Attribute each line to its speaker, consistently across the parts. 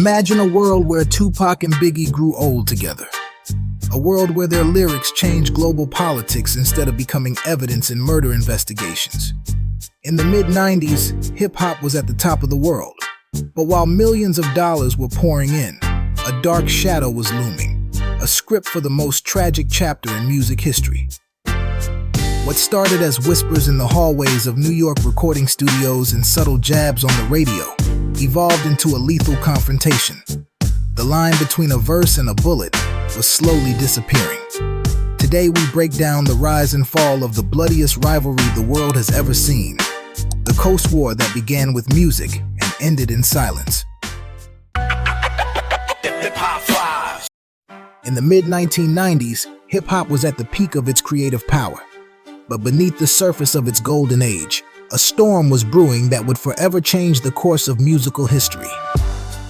Speaker 1: Imagine a world where Tupac and Biggie grew old together. A world where their lyrics changed global politics instead of becoming evidence in murder investigations. In the mid-90s, hip-hop was at the top of the world. But while millions of dollars were pouring in, a dark shadow was looming, a script for the most tragic chapter in music history. What started as whispers in the hallways of New York recording studios and subtle jabs on the radio evolved into a lethal confrontation. The line between a verse and a bullet was slowly disappearing. Today we break down the rise and fall of the bloodiest rivalry the world has ever seen. The Coast War that began with music and ended in silence. In the mid-1990s, hip-hop was at the peak of its creative power. But beneath the surface of its golden age, a storm was brewing that would forever change the course of musical history.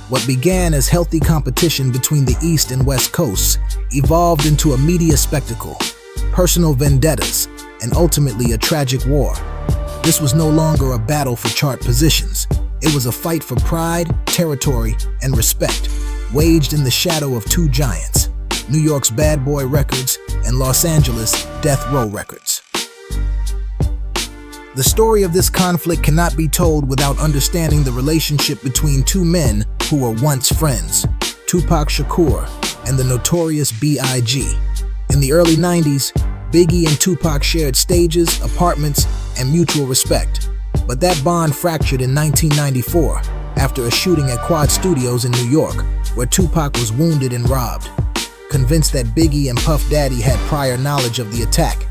Speaker 1: What began as healthy competition between the East and West Coasts evolved into a media spectacle, personal vendettas, and ultimately a tragic war. This was no longer a battle for chart positions. It was a fight for pride, territory, and respect, waged in the shadow of two giants, New York's Bad Boy Records and Los Angeles' Death Row Records. The story of this conflict cannot be told without understanding the relationship between two men who were once friends, Tupac Shakur and the Notorious B.I.G. In the early 90s, Biggie and Tupac shared stages, apartments, and mutual respect. But that bond fractured in 1994 after a shooting at Quad Studios in New York, where Tupac was wounded and robbed. Convinced that Biggie and Puff Daddy had prior knowledge of the attack,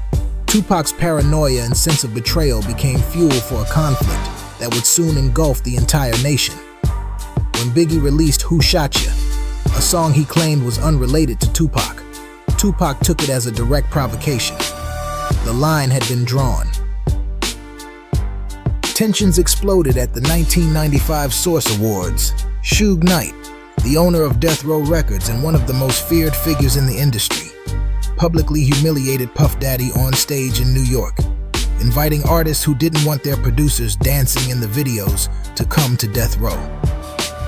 Speaker 1: Tupac's paranoia and sense of betrayal became fuel for a conflict that would soon engulf the entire nation. When Biggie released Who Shot Ya, a song he claimed was unrelated to Tupac, Tupac took it as a direct provocation. The line had been drawn. Tensions exploded at the 1995 Source Awards. Suge Knight, the owner of Death Row Records and one of the most feared figures in the industry, publicly humiliated Puff Daddy on stage in New York, inviting artists who didn't want their producers dancing in the videos to come to Death Row.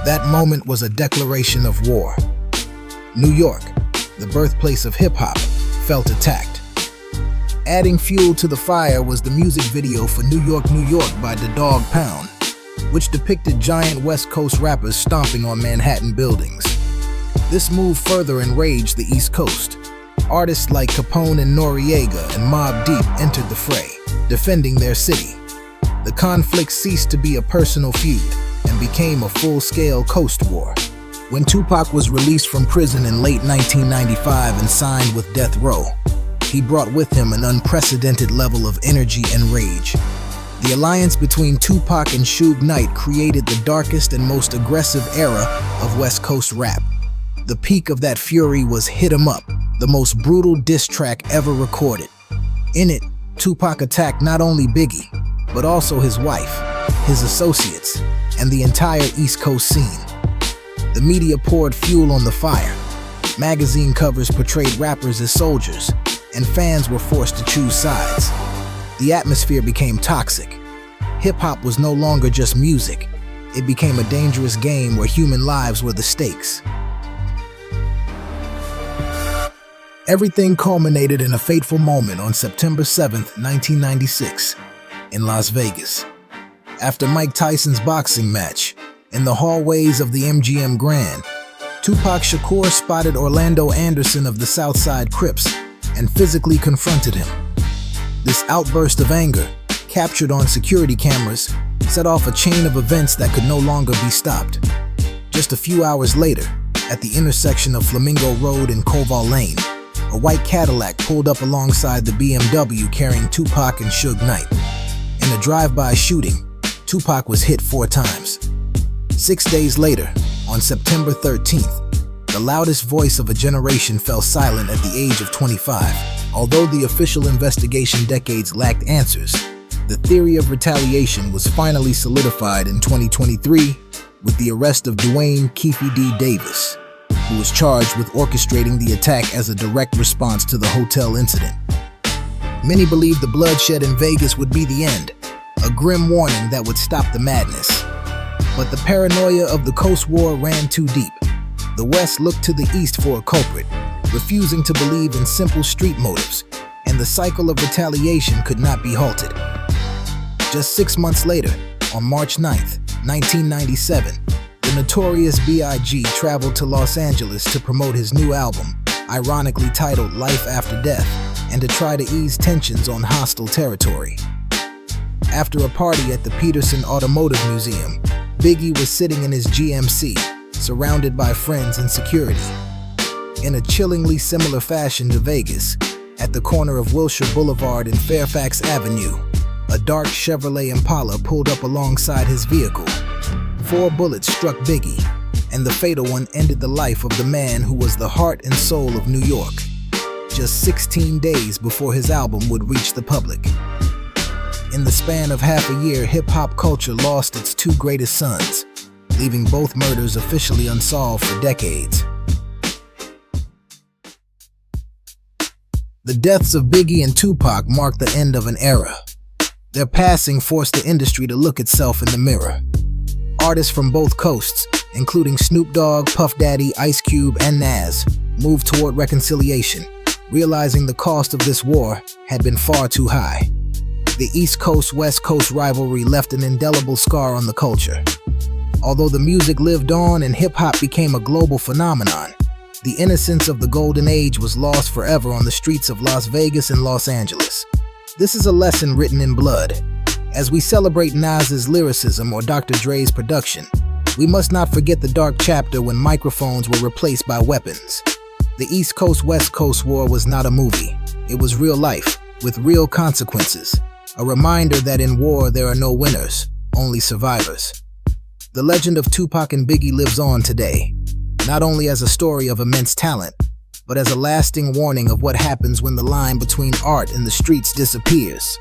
Speaker 1: That moment was a declaration of war. New York, the birthplace of hip-hop, felt attacked. Adding fuel to the fire was the music video for New York, New York by the Dog Pound, which depicted giant West Coast rappers stomping on Manhattan buildings. This move further enraged the East Coast. Artists like Capone and Noriega and Mobb Deep entered the fray, defending their city. The conflict ceased to be a personal feud and became a full-scale coast war. When Tupac was released from prison in late 1995 and signed with Death Row, he brought with him an unprecedented level of energy and rage. The alliance between Tupac and Suge Knight created the darkest and most aggressive era of West Coast rap. The peak of that fury was Hit 'Em Up, the most brutal diss track ever recorded. In it, Tupac attacked not only Biggie, but also his wife, his associates, and the entire East Coast scene. The media poured fuel on the fire. Magazine covers portrayed rappers as soldiers, and fans were forced to choose sides. The atmosphere became toxic. Hip-hop was no longer just music. It became a dangerous game where human lives were the stakes. Everything culminated in a fateful moment on September 7th, 1996, in Las Vegas. After Mike Tyson's boxing match, in the hallways of the MGM Grand, Tupac Shakur spotted Orlando Anderson of the Southside Crips and physically confronted him. This outburst of anger, captured on security cameras, set off a chain of events that could no longer be stopped. Just a few hours later, at the intersection of Flamingo Road and Koval Lane, a white Cadillac pulled up alongside the BMW carrying Tupac and Suge Knight. In a drive-by shooting, Tupac was hit 4 times. 6 days later, on September 13th, the loudest voice of a generation fell silent at the age of 25. Although the official investigation decades lacked answers, the theory of retaliation was finally solidified in 2023 with the arrest of Dwayne "Keefy D" Davis, who was charged with orchestrating the attack as a direct response to the hotel incident. Many believed the bloodshed in Vegas would be the end, a grim warning that would stop the madness. But the paranoia of the Coast War ran too deep. The West looked to the East for a culprit, refusing to believe in simple street motives, and the cycle of retaliation could not be halted. Just 6 months later, on March 9th, 1997, the Notorious B.I.G. traveled to Los Angeles to promote his new album, ironically titled Life After Death, and to try to ease tensions on hostile territory. After a party at the Peterson Automotive Museum, Biggie was sitting in his GMC, surrounded by friends and security. In a chillingly similar fashion to Vegas, at the corner of Wilshire Boulevard and Fairfax Avenue, a dark Chevrolet Impala pulled up alongside his vehicle. 4 bullets struck Biggie, and the fatal one ended the life of the man who was the heart and soul of New York, just 16 days before his album would reach the public. In the span of half a year, hip-hop culture lost its 2 greatest sons, leaving both murders officially unsolved for decades. The deaths of Biggie and Tupac marked the end of an era. Their passing forced the industry to look itself in the mirror. Artists from both coasts, including Snoop Dogg, Puff Daddy, Ice Cube, and Nas, moved toward reconciliation, realizing the cost of this war had been far too high. The East Coast-West Coast rivalry left an indelible scar on the culture. Although the music lived on and hip-hop became a global phenomenon, the innocence of the golden age was lost forever on the streets of Las Vegas and Los Angeles. This is a lesson written in blood. As we celebrate Nas's lyricism or Dr. Dre's production, we must not forget the dark chapter when microphones were replaced by weapons. The East Coast-West Coast War was not a movie. It was real life, with real consequences. A reminder that in war there are no winners, only survivors. The legend of Tupac and Biggie lives on today, not only as a story of immense talent, but as a lasting warning of what happens when the line between art and the streets disappears.